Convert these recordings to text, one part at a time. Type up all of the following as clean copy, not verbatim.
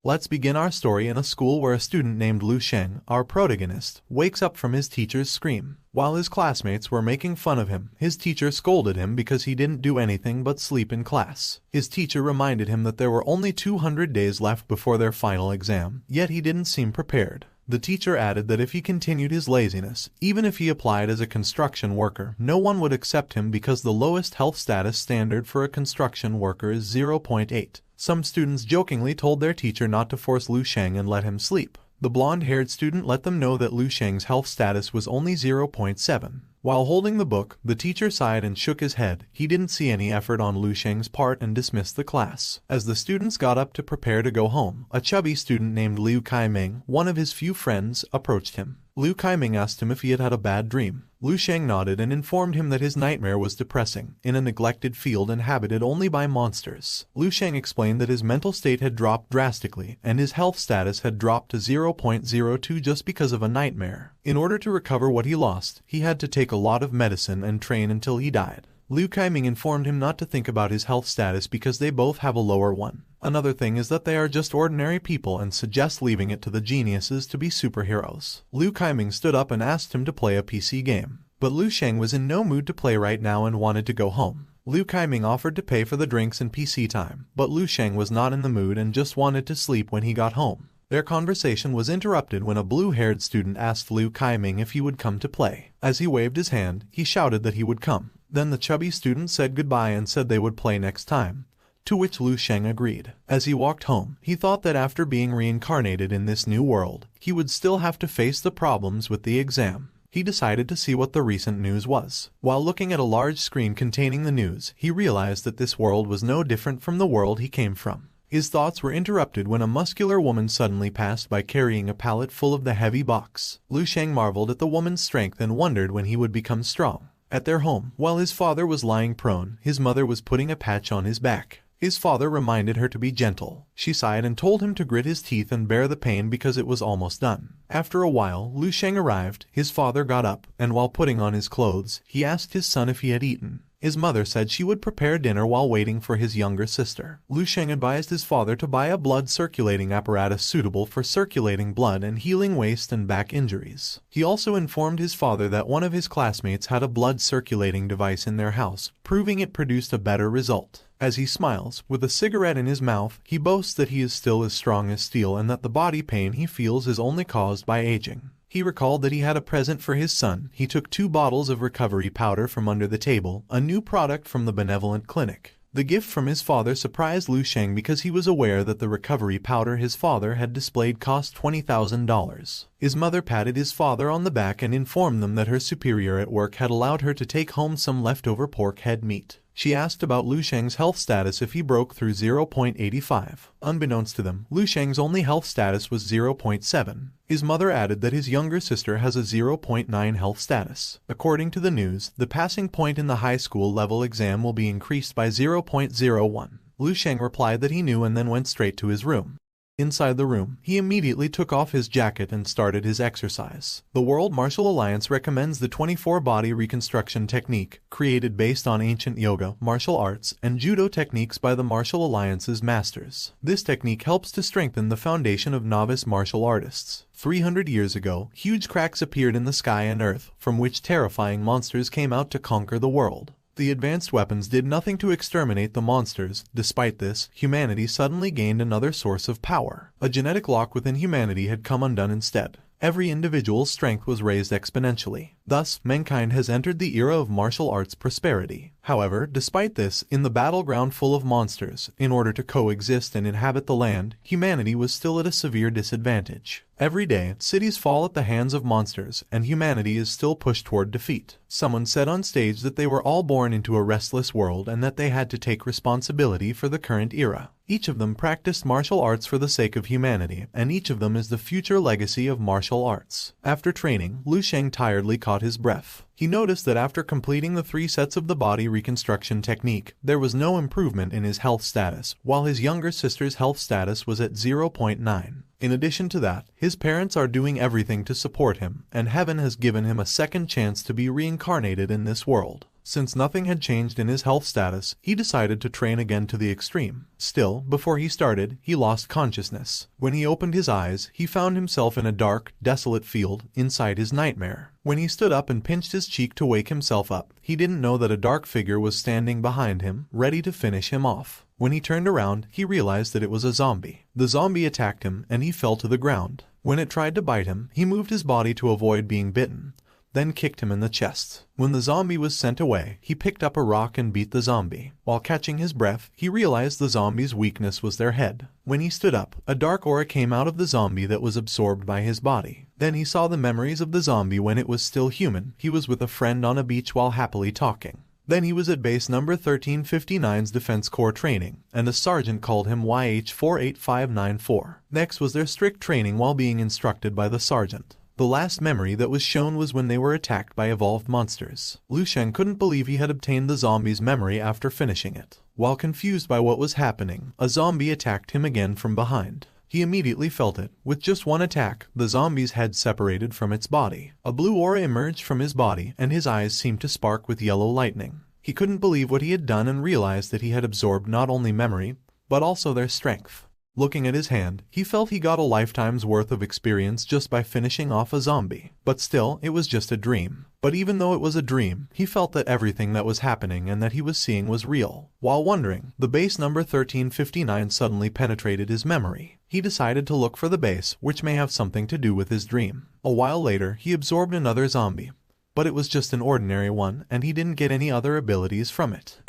Let's begin our story in a school where a student named Lu Sheng, our protagonist, wakes up from his teacher's scream. While his classmates were making fun of him, his teacher scolded him because he didn't do anything but sleep in class. His teacher reminded him that there were only 200 days left before their final exam, yet he didn't seem prepared. The teacher added that if he continued his laziness, even if he applied as a construction worker, no one would accept him because the lowest health status standard for a construction worker is 0.8. Some students jokingly told their teacher not to force Lu Sheng and let him sleep. The blonde-haired student let them know that Lu Sheng's health status was only 0.7. While holding the book, the teacher sighed and shook his head. He didn't see any effort on Lu Sheng's part and dismissed the class. As the students got up to prepare to go home, a chubby student named Liu Kaiming, one of his few friends, approached him. Liu Kaiming asked him if he had had a bad dream. Lu Sheng nodded and informed him that his nightmare was depressing, in a neglected field inhabited only by monsters. Lu Sheng explained that his mental state had dropped drastically, and his health status had dropped to 0.02 just because of a nightmare. In order to recover what he lost, he had to take a lot of medicine and train until he died. Liu Kaiming informed him not to think about his health status because they both have a lower one. Another thing is that they are just ordinary people and suggests leaving it to the geniuses to be superheroes. Liu Kaiming stood up and asked him to play a PC game. But Lu Sheng was in no mood to play right now and wanted to go home. Liu Kaiming offered to pay for the drinks and PC time, but Lu Sheng was not in the mood and just wanted to sleep when he got home. Their conversation was interrupted when a blue-haired student asked Liu Kaiming if he would come to play. As he waved his hand, he shouted that he would come. Then the chubby student said goodbye and said they would play next time, to which Lu Sheng agreed. As he walked home, he thought that after being reincarnated in this new world, he would still have to face the problems with the exam. He decided to see what the recent news was. While looking at a large screen containing the news, he realized that this world was no different from the world he came from. His thoughts were interrupted when a muscular woman suddenly passed by carrying a pallet full of the heavy box. Lu Sheng marveled at the woman's strength and wondered when he would become strong. At their home, while his father was lying prone, his mother was putting a patch on his back. His father reminded her to be gentle. She sighed and told him to grit his teeth and bear the pain because it was almost done. After a while, Lu Sheng arrived. His father got up, and while putting on his clothes, he asked his son if he had eaten. His mother said she would prepare dinner while waiting for his younger sister. Lu Sheng advised his father to buy a blood circulating apparatus suitable for circulating blood and healing waist and back injuries. He also informed his father that one of his classmates had a blood circulating device in their house, proving it produced a better result. As he smiles, with a cigarette in his mouth, he boasts that he is still as strong as steel and that the body pain he feels is only caused by aging. He recalled that he had a present for his son. He took 2 bottles of recovery powder from under the table, a new product from the benevolent clinic. The gift from his father surprised Lu Sheng because he was aware that the recovery powder his father had displayed cost $20,000. His mother patted his father on the back and informed them that her superior at work had allowed her to take home some leftover pork head meat. She asked about Lu Sheng's health status if he broke through 0.85. Unbeknownst to them, Lu Sheng's only health status was 0.7. His mother added that his younger sister has a 0.9 health status. According to the news, the passing point in the high school level exam will be increased by 0.01. Lu Sheng replied that he knew and then went straight to his room. Inside the room, he immediately took off his jacket and started his exercise. The World Martial Alliance recommends the 24-body reconstruction technique, created based on ancient yoga, martial arts, and judo techniques by the Martial Alliance's masters. This technique helps to strengthen the foundation of novice martial artists. 300 years ago, huge cracks appeared in the sky and earth, from which terrifying monsters came out to conquer the world. The advanced weapons did nothing to exterminate the monsters. Despite this, humanity suddenly gained another source of power. A genetic lock within humanity had come undone instead. Every individual's strength was raised exponentially. Thus, mankind has entered the era of martial arts prosperity. However, despite this, in the battleground full of monsters, in order to coexist and inhabit the land, humanity was still at a severe disadvantage. Every day, cities fall at the hands of monsters, and humanity is still pushed toward defeat. Someone said on stage that they were all born into a restless world and that they had to take responsibility for the current era. Each of them practiced martial arts for the sake of humanity, and each of them is the future legacy of martial arts. After training, Lu Sheng tiredly caught his breath. He noticed that after completing the 3 sets of the body reconstruction technique, there was no improvement in his health status, while his younger sister's health status was at 0.9. In addition to that, his parents are doing everything to support him, and heaven has given him a second chance to be reincarnated in this world. Since nothing had changed in his health status, he decided to train again to the extreme. Still, before he started, he lost consciousness. When he opened his eyes, he found himself in a dark, desolate field inside his nightmare. When he stood up and pinched his cheek to wake himself up, he didn't know that a dark figure was standing behind him, ready to finish him off. When he turned around, he realized that it was a zombie. The zombie attacked him, and he fell to the ground. When it tried to bite him, he moved his body to avoid being bitten, then kicked him in the chest. When the zombie was sent away, he picked up a rock and beat the zombie. While catching his breath, he realized the zombie's weakness was their head. When he stood up, a dark aura came out of the zombie that was absorbed by his body. Then he saw the memories of the zombie when it was still human. He was with a friend on a beach while happily talking. Then he was at base number 1359's Defense Corps training, and a sergeant called him YH48594. Next was their strict training while being instructed by the sergeant. The last memory that was shown was when they were attacked by evolved monsters. Lu Sheng couldn't believe he had obtained the zombie's memory after finishing it. While confused by what was happening, a zombie attacked him again from behind. He immediately felt it. With just one attack, the zombie's head separated from its body. A blue aura emerged from his body, and his eyes seemed to spark with yellow lightning. He couldn't believe what he had done and realized that he had absorbed not only memory, but also their strength. Looking at his hand, he felt he got a lifetime's worth of experience just by finishing off a zombie. But still, it was just a dream. But even though it was a dream, he felt that everything that was happening and that he was seeing was real. While wondering, the base number 1359 suddenly penetrated his memory. He decided to look for the base, which may have something to do with his dream. A while later, he absorbed another zombie. But it was just an ordinary one, and he didn't get any other abilities from it.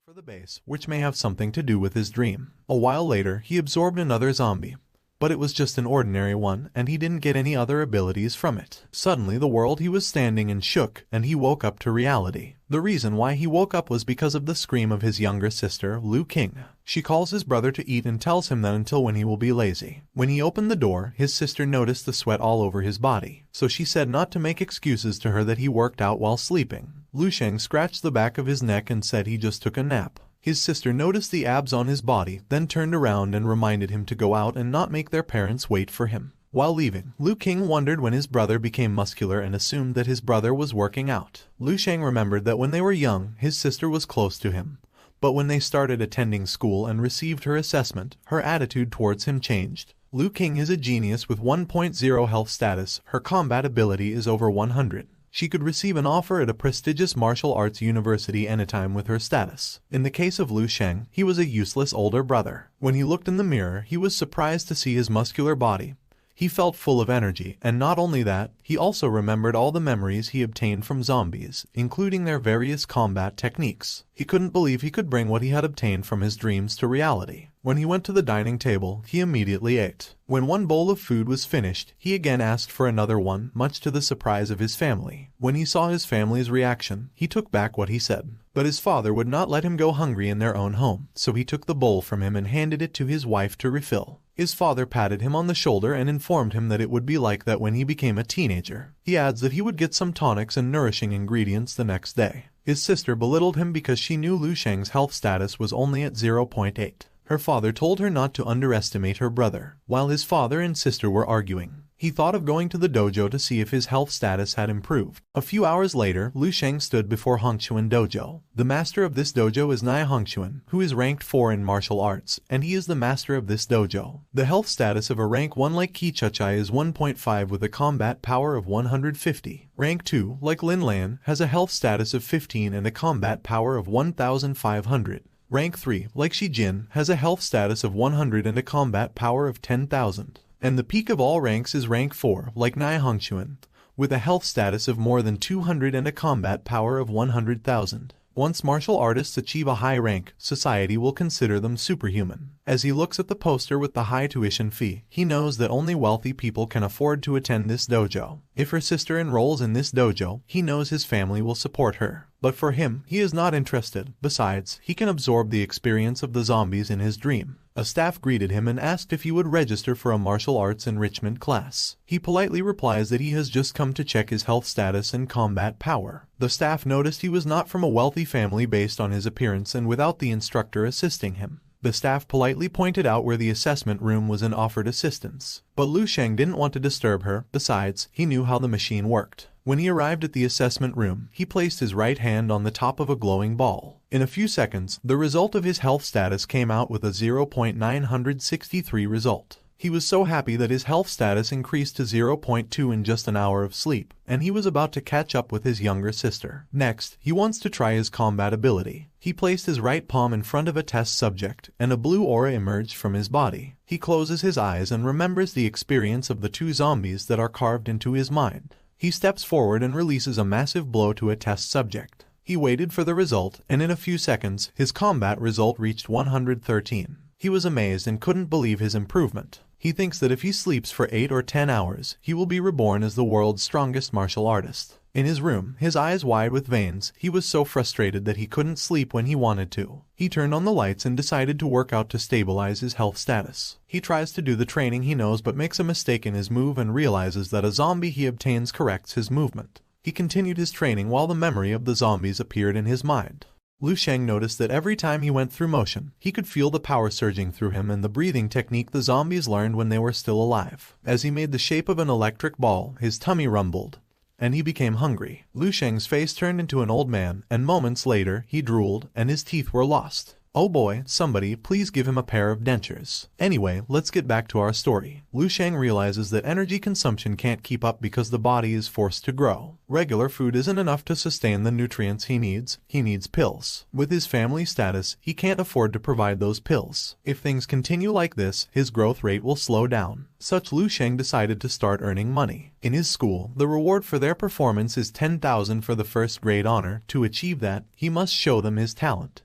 For the base, which may have something to do with his dream. A while later, he absorbed another zombie. But it was just an ordinary one, and he didn't get any other abilities from it. Suddenly, the world he was standing in shook, and he woke up to reality. The reason why he woke up was because of the scream of his younger sister, Lu King. She calls his brother to eat and tells him that until when he will be lazy. When he opened the door, his sister noticed the sweat all over his body. So she said not to make excuses to her that he worked out while sleeping. Lu Sheng scratched the back of his neck and said he just took a nap. His sister noticed the abs on his body, then turned around and reminded him to go out and not make their parents wait for him. While leaving, Lu King wondered when his brother became muscular and assumed that his brother was working out. Lu Sheng remembered that when they were young, his sister was close to him. But when they started attending school and received her assessment, her attitude towards him changed. Lu King is a genius with 1.0 health status. Her combat ability is over 100. She could receive an offer at a prestigious martial arts university anytime with her status. In the case of Lu Sheng, he was a useless older brother. When he looked in the mirror, he was surprised to see his muscular body. He felt full of energy, and not only that, he also remembered all the memories he obtained from zombies, including their various combat techniques. He couldn't believe he could bring what he had obtained from his dreams to reality. When he went to the dining table, he immediately ate. When one bowl of food was finished, he again asked for another one, much to the surprise of his family. When he saw his family's reaction, he took back what he said. But his father would not let him go hungry in their own home, so he took the bowl from him and handed it to his wife to refill. His father patted him on the shoulder and informed him that it would be like that when he became a teenager. He adds that he would get some tonics and nourishing ingredients the next day. His sister belittled him because she knew Lu Sheng's health status was only at 0.8. Her father told her not to underestimate her brother. While his father and sister were arguing, he thought of going to the dojo to see if his health status had improved. A few hours later, Lu Sheng stood before Hongquan Dojo. The master of this dojo is Nai Hongquan, who is ranked 4 in martial arts, and he is the master of this dojo. The health status of a rank 1 like Qi Chuchai is 1.5 with a combat power of 150. Rank 2, like Lin Lan, has a health status of 15 and a combat power of 1,500. Rank 3, like Shi Jin, has a health status of 100 and a combat power of 10,000. And the peak of all ranks is rank 4, like Nai Hongquan, with a health status of more than 200 and a combat power of 100,000. Once martial artists achieve a high rank, society will consider them superhuman. As he looks at the poster with the high tuition fee, he knows that only wealthy people can afford to attend this dojo. If her sister enrolls in this dojo, he knows his family will support her. But for him, he is not interested. Besides, he can absorb the experience of the zombies in his dream. A staff greeted him and asked if he would register for a martial arts enrichment class. He politely replies that he has just come to check his health status and combat power. The staff noticed he was not from a wealthy family based on his appearance and without the instructor assisting him. The staff politely pointed out where the assessment room was and offered assistance. But Lu Sheng didn't want to disturb her. Besides, he knew how the machine worked. When he arrived at the assessment room, he placed his right hand on the top of a glowing ball. In a few seconds, the result of his health status came out with a 0.963 result. He was so happy that his health status increased to 0.2 in just an hour of sleep, and he was about to catch up with his younger sister. Next, he wants to try his combat ability. He placed his right palm in front of a test subject, and a blue aura emerged from his body. He closes his eyes and remembers the experience of the two zombies that are carved into his mind. He steps forward and releases a massive blow to a test subject. He waited for the result, and in a few seconds, his combat result reached 113. He was amazed and couldn't believe his improvement. He thinks that if he sleeps for 8 or 10 hours, he will be reborn as the world's strongest martial artist. In his room, his eyes wide with veins, he was so frustrated that he couldn't sleep when he wanted to. He turned on the lights and decided to work out to stabilize his health status. He tries to do the training he knows but makes a mistake in his move and realizes that a zombie he obtains corrects his movement. He continued his training while the memory of the zombies appeared in his mind. Lu Sheng noticed that every time he went through motion, he could feel the power surging through him and the breathing technique the zombies learned when they were still alive. As he made the shape of an electric ball, his tummy rumbled, and he became hungry. Lu Sheng's face turned into an old man, and moments later, he drooled, and his teeth were lost. Oh boy, somebody please give him a pair of dentures. Anyway, let's get back to our story. Lu Sheng realizes that energy consumption can't keep up because the body is forced to grow. Regular food isn't enough to sustain the nutrients he needs pills. With his family status, he can't afford to provide those pills. If things continue like this, his growth rate will slow down. Such Lu Sheng decided to start earning money. In his school, the reward for their performance is 10,000 for the first grade honor. To achieve that, he must show them his talent.